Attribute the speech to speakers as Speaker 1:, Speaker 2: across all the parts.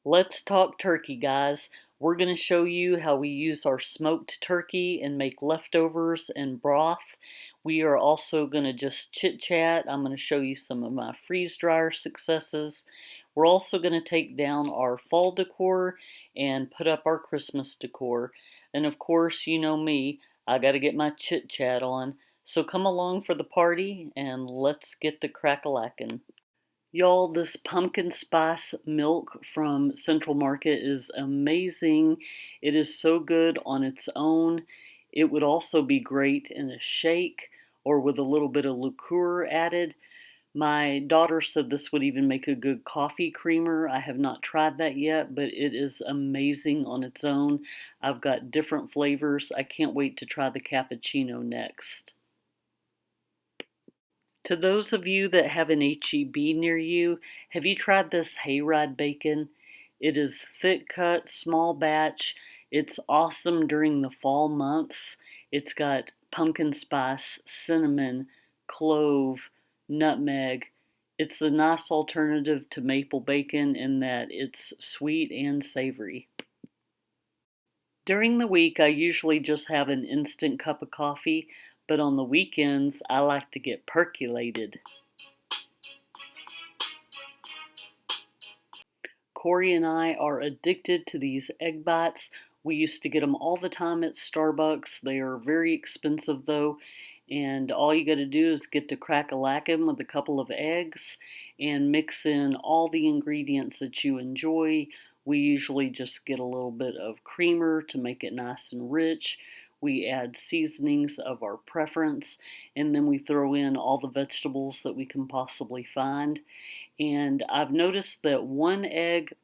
Speaker 1: Let's talk turkey, guys. We're going to show you how we use our smoked turkey and make leftovers and broth. We are also going to just chit chat. I'm going to show you some of my freeze dryer successes. We're also going to take down our fall decor and put up our Christmas decor. And of course, you know me, I got to get my chit chat on. So come along for the party and let's get to crack-a-lackin'. Y'all, this pumpkin spice milk from Central Market is amazing. It is so good on its own. It would also be great in a shake or with a little bit of liqueur added. My daughter said this would even make a good coffee creamer. I have not tried that yet, but it is amazing on its own. I've got different flavors. I can't wait to try the cappuccino next. To those of you that have an H-E-B near you, have you tried this hayride bacon? It is thick cut, small batch. It's awesome during the fall months. It's got pumpkin spice, cinnamon, clove, nutmeg. It's a nice alternative to maple bacon in that it's sweet and savory. During the week, I usually just have an instant cup of coffee, but on the weekends, I like to get percolated. Corey and I are addicted to these egg bites. We used to get them all the time at Starbucks. They are very expensive though, and all you got to do is get to crack-a-lackin' with a couple of eggs and mix in all the ingredients that you enjoy. We usually just get a little bit of creamer to make it nice and rich. We add seasonings of our preference, and then we throw in all the vegetables that we can possibly find. And I've noticed that one egg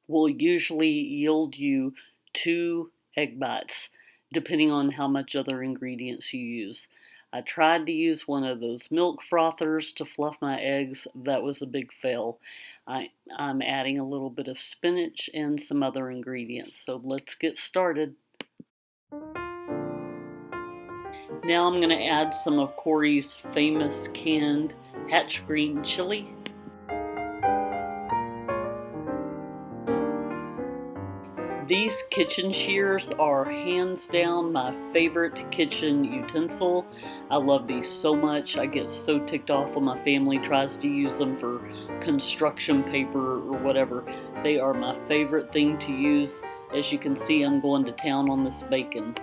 Speaker 1: will usually yield you 2 egg bites, depending on how much other ingredients you use. I tried to use one of those milk frothers to fluff my eggs. That was a big fail. I'm adding a little bit of spinach and some other ingredients. So let's get started. Now I'm going to add some of Corey's famous canned Hatch green chili. These kitchen shears are hands down my favorite kitchen utensil. I love these so much. I get so ticked off when my family tries to use them for construction paper or whatever. They are my favorite thing to use. As you can see, I'm going to town on this bacon.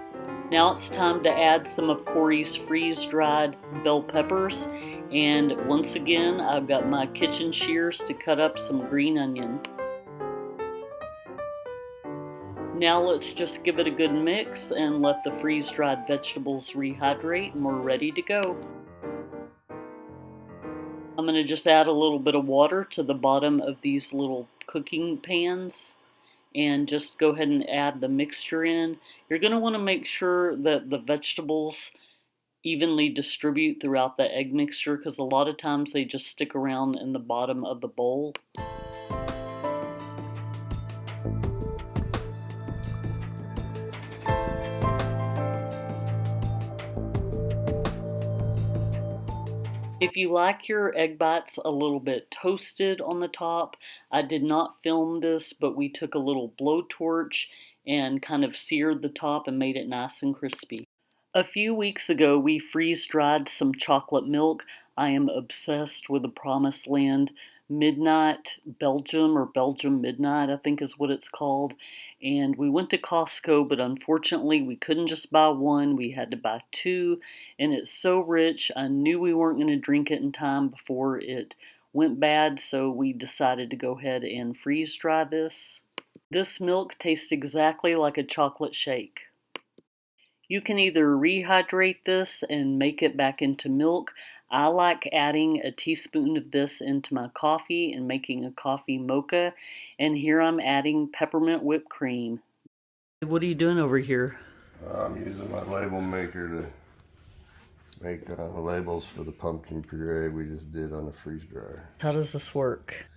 Speaker 1: Now it's time to add some of Corey's freeze-dried bell peppers. And once again, I've got my kitchen shears to cut up some green onion. Now let's just give it a good mix and let the freeze-dried vegetables rehydrate, and we're ready to go. I'm going to just add a little bit of water to the bottom of these little cooking pans and just go ahead and add the mixture in. You're going to want to make sure that the vegetables evenly distribute throughout the egg mixture, because a lot of times they just stick around in the bottom of the bowl. If you like your egg bites a little bit toasted on the top, I did not film this, but we took a little blowtorch and kind of seared the top and made it nice and crispy. A few weeks ago, we freeze-dried some chocolate milk. I am obsessed with the Promised Land Midnight Belgium, or Belgium Midnight, I think is what it's called. And we went to Costco, but unfortunately we couldn't just buy one. We had to buy 2, and it's so rich. I knew we weren't going to drink it in time before it went bad, so we decided to go ahead and freeze-dry this. This milk tastes exactly like a chocolate shake. You can either rehydrate this and make it back into milk. I like adding a teaspoon of this into my coffee and making a coffee mocha. And here I'm adding peppermint whipped cream. What are you doing over here?
Speaker 2: I'm using my label maker to make the labels for the pumpkin puree we just did on the freeze dryer.
Speaker 1: How does this work?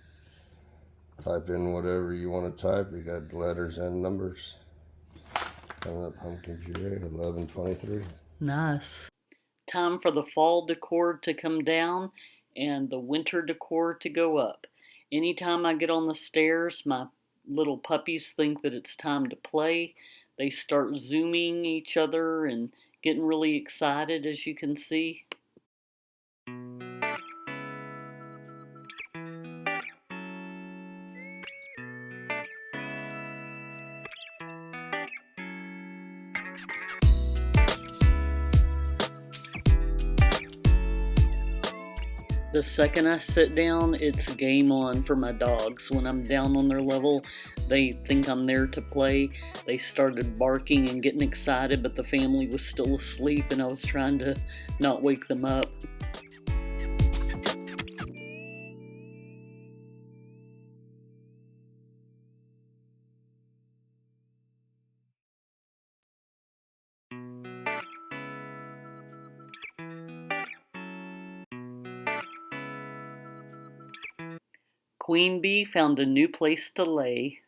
Speaker 2: Type in whatever you want to type. We got letters and numbers. Coming up, pumpkin puree 1123.
Speaker 1: Nice. Time for the fall decor to come down and the winter decor to go up. Anytime I get on the stairs, my little puppies think that it's time to play. They start zooming each other and getting really excited, as you can see. The second I sit down, it's game on for my dogs. When I'm down on their level, they think I'm there to play. They started barking and getting excited, but the family was still asleep and I was trying to not wake them up. Queen Bee found a new place to lay.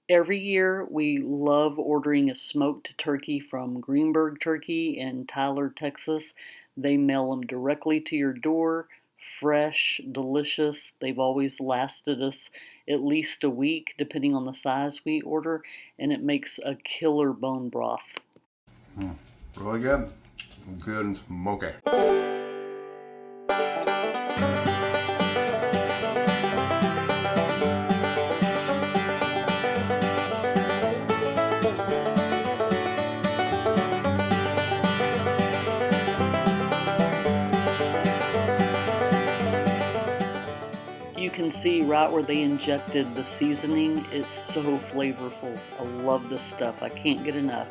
Speaker 1: Every year, we love ordering a smoked turkey from Greenberg Turkey in Tyler, Texas. They mail them directly to your door, fresh, delicious. They've always lasted us at least a week, depending on the size we order, and it makes a killer bone broth.
Speaker 2: Really good. Good and smoky.
Speaker 1: You can see right where they injected the seasoning. It's so flavorful. I love this stuff. I can't get enough.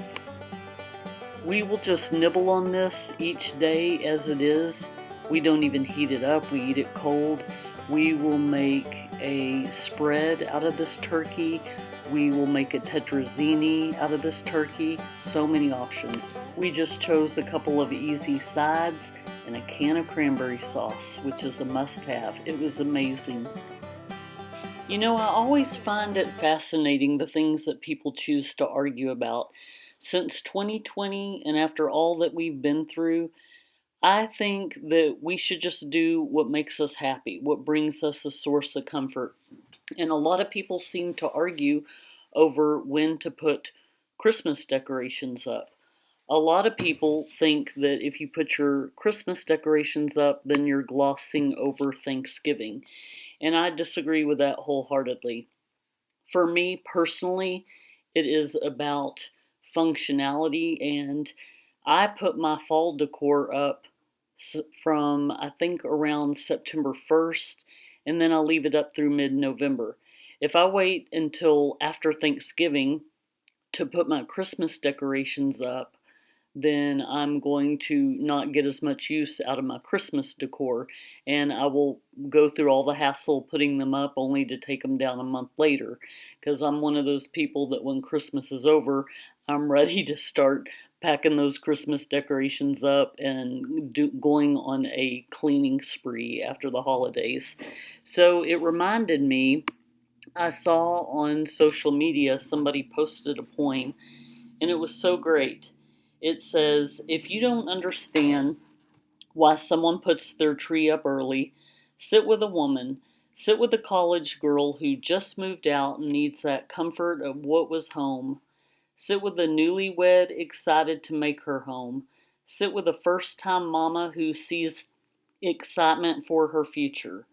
Speaker 1: We will just nibble on this each day as it is. We don't even heat it up. We eat it cold. We will make a spread out of this turkey. We will make a tetrazzini out of this turkey. So many options. We just chose a couple of easy sides and a can of cranberry sauce, which is a must-have. It was amazing. You know, I always find it fascinating the things that people choose to argue about. Since 2020 and after all that we've been through, I think that we should just do what makes us happy, what brings us a source of comfort. And a lot of people seem to argue over when to put Christmas decorations up. A lot of people think that if you put your Christmas decorations up, then you're glossing over Thanksgiving. And I disagree with that wholeheartedly. For me personally, it is about functionality, and I put my fall decor up from I think around September 1st, and then I'll leave it up through mid-November. If I wait until after Thanksgiving to put my Christmas decorations up, then I'm going to not get as much use out of my Christmas decor, and I will go through all the hassle putting them up only to take them down a month later, because I'm one of those people that when Christmas is over, I'm ready to start packing those Christmas decorations up and going on a cleaning spree after the holidays. So it reminded me, I saw on social media somebody posted a poem, and it was so great. It says, if you don't understand why someone puts their tree up early, sit with a woman, sit with a college girl who just moved out and needs that comfort of what was home. Sit with a newlywed excited to make her home. Sit with a first time mama who sees excitement for her future.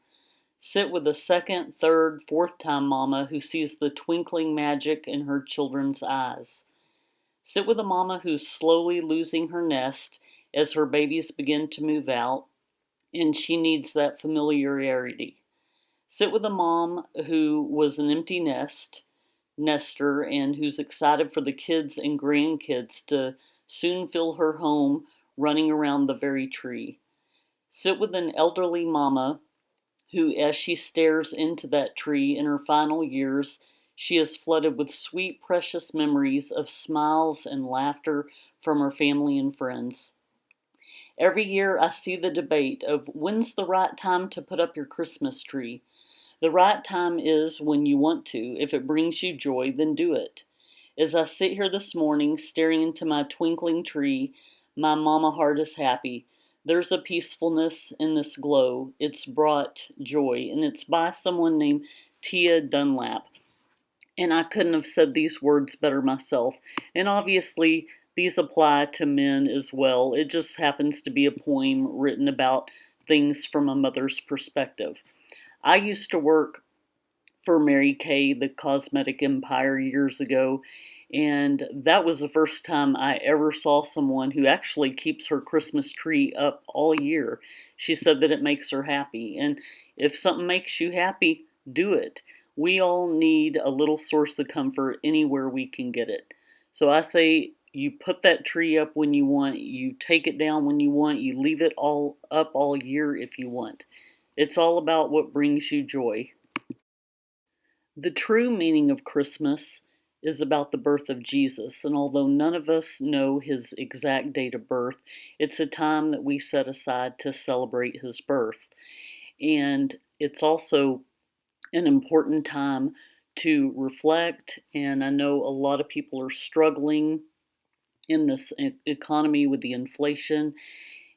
Speaker 1: Sit with a second, third, fourth time mama who sees the twinkling magic in her children's eyes. Sit with a mama who's slowly losing her nest as her babies begin to move out, and she needs that familiarity. Sit with a mom who was an empty nester, and who's excited for the kids and grandkids to soon fill her home running around the very tree. Sit with an elderly mama who, as she stares into that tree in her final years, she is flooded with sweet, precious memories of smiles and laughter from her family and friends. Every year I see the debate of when's the right time to put up your Christmas tree. The right time is when you want to. If it brings you joy, then do it. As I sit here this morning staring into my twinkling tree, my mama heart is happy. There's a peacefulness in this glow. It's brought joy, and it's by someone named Tia Dunlap. And I couldn't have said these words better myself. And obviously, these apply to men as well. It just happens to be a poem written about things from a mother's perspective. I used to work for Mary Kay, the cosmetic empire, years ago, and that was the first time I ever saw someone who actually keeps her Christmas tree up all year. She said that it makes her happy, and if something makes you happy, do it. We all need a little source of comfort anywhere we can get it. So I say you put that tree up when you want, you take it down when you want, you leave it all up all year if you want. It's all about what brings you joy. The true meaning of Christmas is about the birth of Jesus, and although none of us know his exact date of birth, it's a time that we set aside to celebrate his birth. And it's also an important time to reflect, and I know a lot of people are struggling in this economy with the inflation,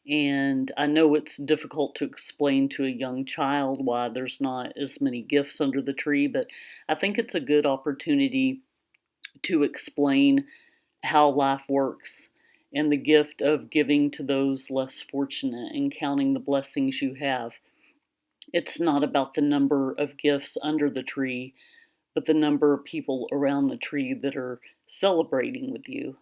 Speaker 1: and I know it's difficult to explain to a young child why there's not as many gifts under the tree, but I think it's a good opportunity to explain how life works and the gift of giving to those less fortunate and counting the blessings you have. It's not about the number of gifts under the tree, but the number of people around the tree that are celebrating with you.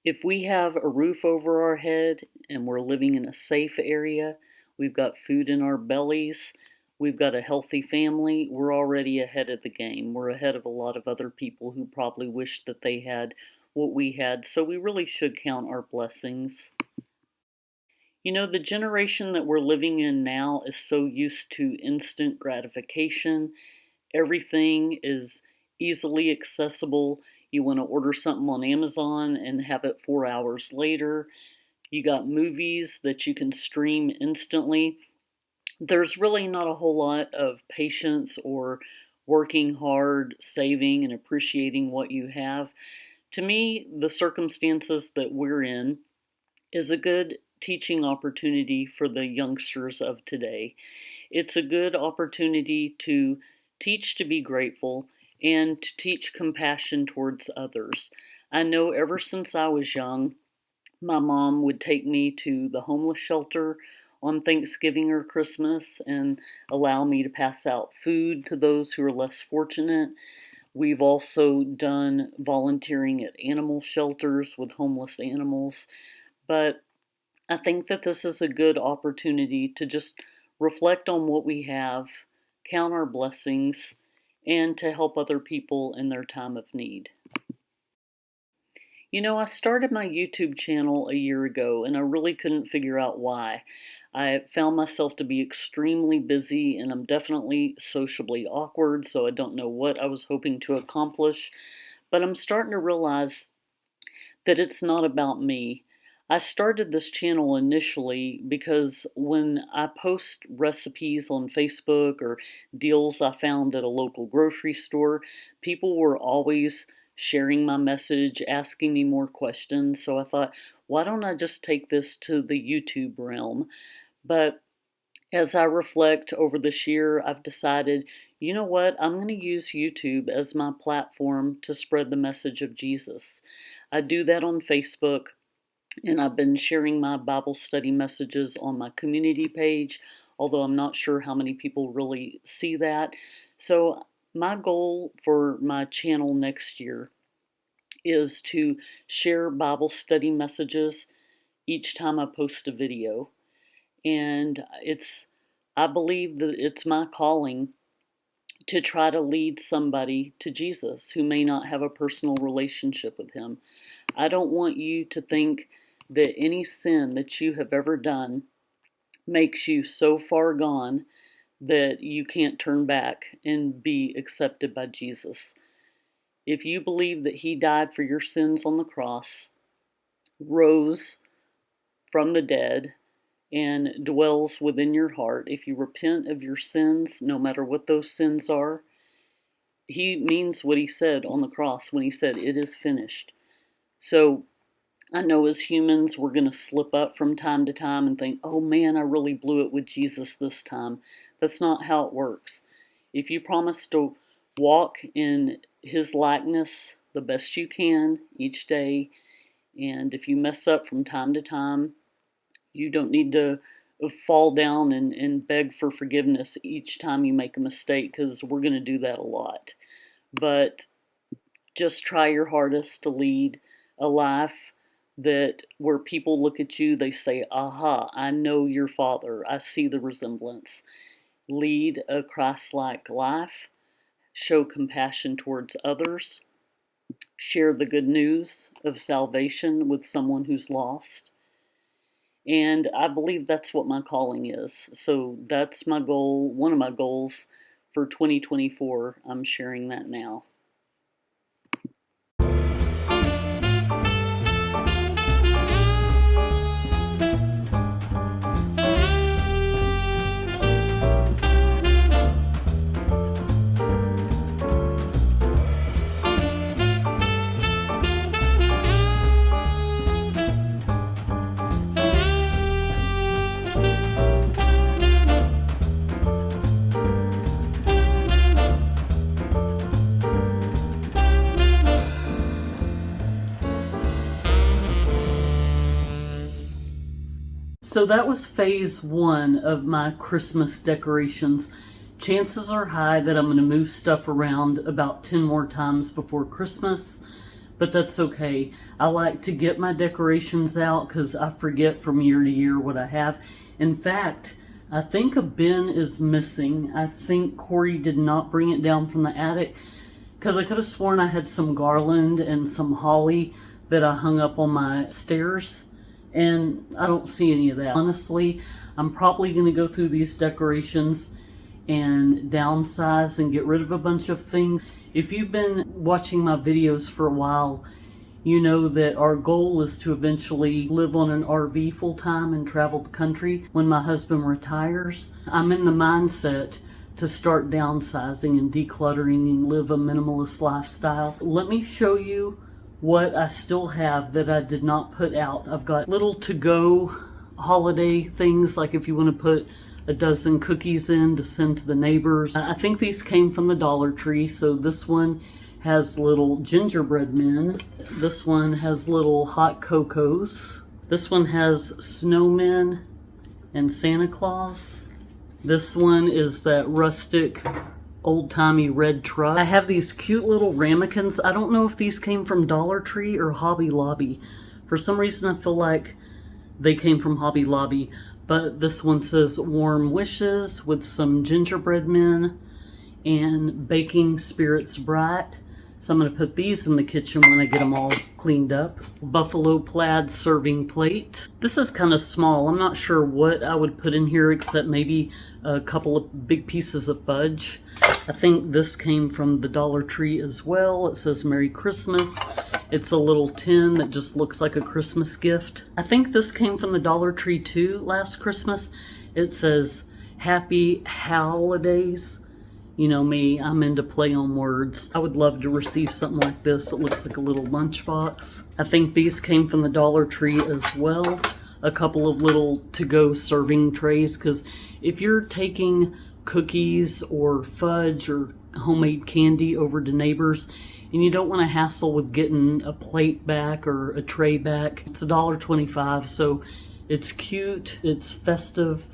Speaker 1: If we have a roof over our head and we're living in a safe area, we've got food in our bellies, we've got a healthy family, we're already ahead of the game. We're ahead of a lot of other people who probably wish that they had what we had, so we really should count our blessings. You know, the generation that we're living in now is so used to instant gratification. Everything is easily accessible. You want to order something on Amazon and have it 4 hours later. You got movies that you can stream instantly. There's really not a whole lot of patience or working hard, saving, and appreciating what you have. To me, the circumstances that we're in is a good teaching opportunity for the youngsters of today. It's a good opportunity to teach to be grateful and to teach compassion towards others. I know ever since I was young, my mom would take me to the homeless shelter on Thanksgiving or Christmas and allow me to pass out food to those who are less fortunate. We've also done volunteering at animal shelters with homeless animals, but I think that this is a good opportunity to just reflect on what we have, count our blessings, and to help other people in their time of need. You know, I started my YouTube channel a year ago and I really couldn't figure out why. I found myself to be extremely busy and I'm definitely sociably awkward, so I don't know what I was hoping to accomplish, but I'm starting to realize that it's not about me. I started this channel initially because when I post recipes on Facebook or deals I found at a local grocery store, people were always sharing my message, asking me more questions. So I thought, why don't I just take this to the YouTube realm? But as I reflect over this year, I've decided, you know what, I'm going to use YouTube as my platform to spread the message of Jesus. I do that on Facebook, and I've been sharing my Bible study messages on my community page, although I'm not sure how many people really see that. So my goal for my channel next year is to share Bible study messages each time I post a video. And I believe that it's my calling to try to lead somebody to Jesus who may not have a personal relationship with him. I don't want you to think that any sin that you have ever done makes you so far gone that you can't turn back and be accepted by Jesus. If you believe that he died for your sins on the cross, rose from the dead, and dwells within your heart, if you repent of your sins, no matter what those sins are, he means what he said on the cross when he said, "It is finished." So I know as humans, we're going to slip up from time to time and think, oh man, I really blew it with Jesus this time. That's not how it works. If you promise to walk in his likeness the best you can each day, and if you mess up from time to time, you don't need to fall down and beg for forgiveness each time you make a mistake, because we're going to do that a lot. But just try your hardest to lead a life that where people look at you, they say, aha, I know your Father. I see the resemblance. Lead a Christ-like life. Show compassion towards others. Share the good news of salvation with someone who's lost. And I believe that's what my calling is. So that's my goal, one of my goals for 2024. I'm sharing that now. So that was phase one of my Christmas decorations. Chances are high that I'm going to move stuff around about 10 more times before Christmas, but that's okay. I like to get my decorations out because I forget from year to year what I have. In fact, I think a bin is missing. I think Corey did not bring it down from the attic because I could have sworn I had some garland and some holly that I hung up on my stairs. And I don't see any of that. Honestly, I'm probably going to go through these decorations and downsize and get rid of a bunch of things. If you've been watching my videos for a while, you know that our goal is to eventually live on an RV full time and travel the country when my husband retires. I'm in the mindset to start downsizing and decluttering and live a minimalist lifestyle. Let me show you what I still have that I did not put out. I've got little to-go holiday things, like if you want to put a dozen cookies in to send to the neighbors. I think these came from the Dollar Tree. So this one has little gingerbread men. This one has little hot cocos. This one has snowmen and Santa Claus. This one is that rustic old-timey red truck. I have these cute little ramekins. I don't know if these came from Dollar Tree or Hobby Lobby. For some reason I feel like they came from Hobby Lobby, but this one says warm wishes with some gingerbread men, and Baking Spirits Bright. So I'm going to put these in the kitchen when I get them all cleaned up. Buffalo Plaid serving plate. This is kind of small. I'm not sure what I would put in here except maybe a couple of big pieces of fudge. I think this came from the Dollar Tree as well. It says Merry Christmas. It's a little tin that just looks like a Christmas gift. I think this came from the Dollar Tree too last Christmas. It says Happy Holidays. You know me, I'm into play on words. I would love to receive something like this. It looks like a little lunchbox. I think these came from the Dollar Tree as well. A couple of little to-go serving trays, because if you're taking cookies or fudge or homemade candy over to neighbors and you don't want to hassle with getting a plate back or a tray back, it's $1.25, so it's cute, it's festive,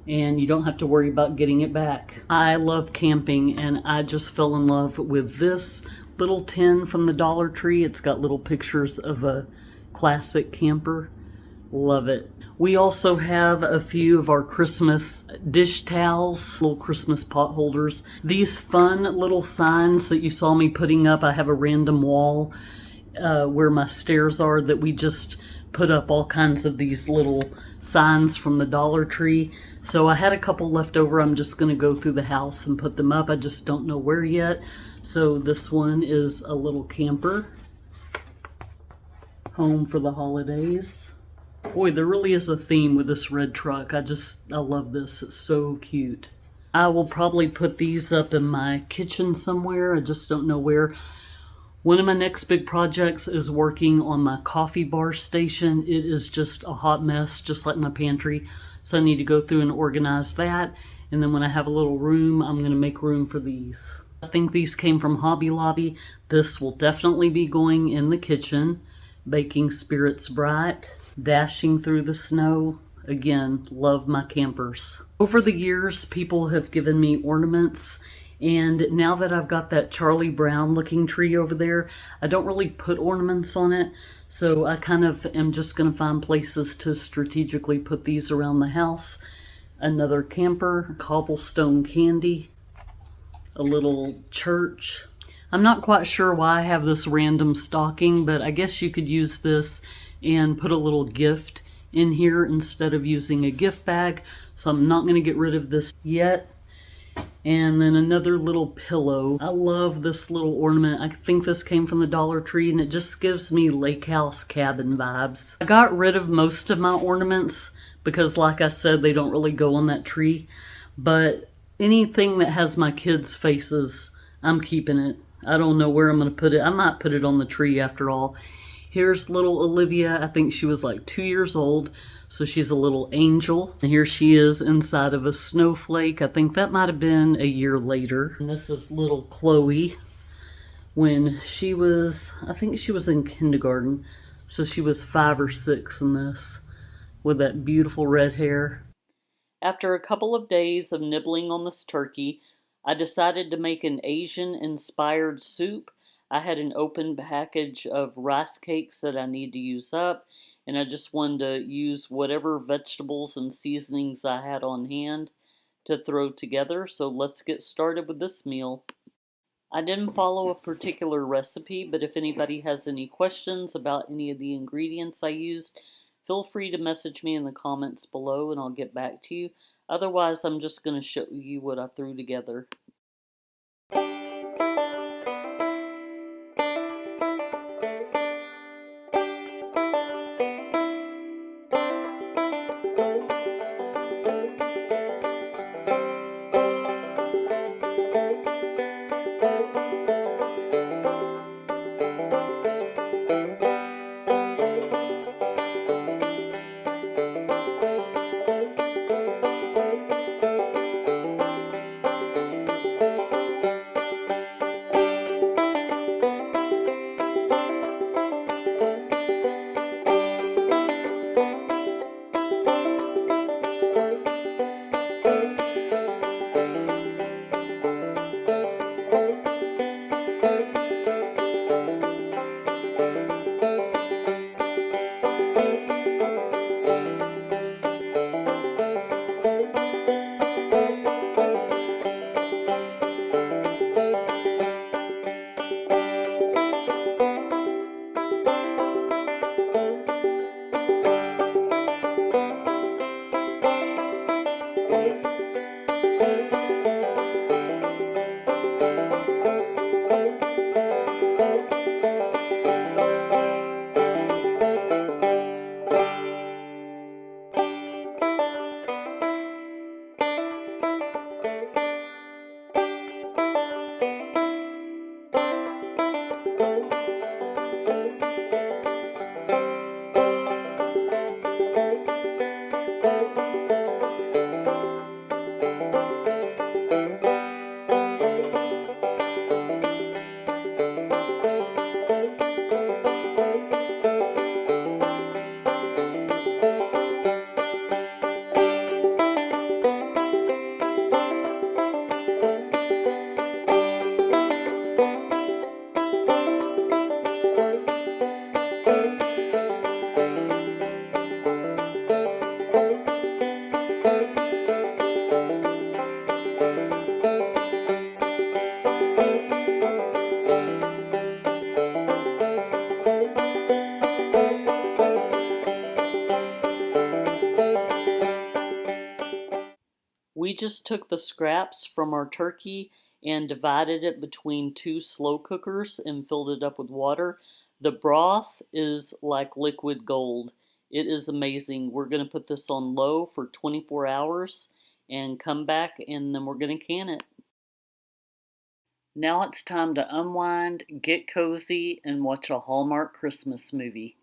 Speaker 1: and you don't have to worry about getting it back. I love camping, and I just fell in love with this little tin from the Dollar Tree. It's got little pictures of a classic camper. Love it. We also have a few of our Christmas dish towels, little Christmas pot holders. These fun little signs that you saw me putting up, I have a random wall where my stairs are that we just put up all kinds of these little signs from the Dollar Tree. So I had a couple left over. I'm just going to go through the house and put them up. I just don't know where yet. So this one is a little camper. Home for the holidays. Boy, there really is a theme with this red truck. I love this. It's so cute. I will probably put these up in my kitchen somewhere. I just don't know where. One of my next big projects is working on my coffee bar station. It is just a hot mess, just like my pantry. So I need to go through and organize that. And then when I have a little room, I'm going to make room for these. I think these came from Hobby Lobby. This will definitely be going in the kitchen. Baking Spirits Bright. Dashing through the snow. Again, love my campers. Over the years, people have given me ornaments. And now that I've got that Charlie Brown looking tree over there, I don't really put ornaments on it. So I kind of am just going to find places to strategically put these around the house. Another camper, cobblestone candy, a little church. I'm not quite sure why I have this random stocking, but I guess you could use this and put a little gift in here instead of using a gift bag. So I'm not going to get rid of this yet. And then another little pillow. I love this little ornament. I think this came from the Dollar Tree, and it just gives me lake house cabin vibes. I got rid of most of my ornaments because, like I said, they don't really go on that tree. But anything that has my kids' faces, I'm keeping it. I don't know where I'm going to put it. I might put it on the tree after all. Here's little Olivia. I think she was like 2 years old. So she's a little angel. And here she is inside of a snowflake. I think that might have been a year later. And this is little Chloe when she was, I think she was in kindergarten. So she was 5 or 6 in this with that beautiful red hair. After a couple of days of nibbling on this turkey, I decided to make an Asian-inspired soup. I had an open package of rice cakes that I need to use up, and I just wanted to use whatever vegetables and seasonings I had on hand to throw together. So let's get started with this meal. I didn't follow a particular recipe, but if anybody has any questions about any of the ingredients I used, feel free to message me in the comments below and I'll get back to you. Otherwise, I'm just going to show you what I threw together. just took the scraps from our turkey and divided it between 2 slow cookers and filled it up with water. The broth is like liquid gold. It is amazing. We're going to put this on low for 24 hours and come back, and then we're going to can it. Now it's time to unwind, get cozy, and watch a Hallmark Christmas movie.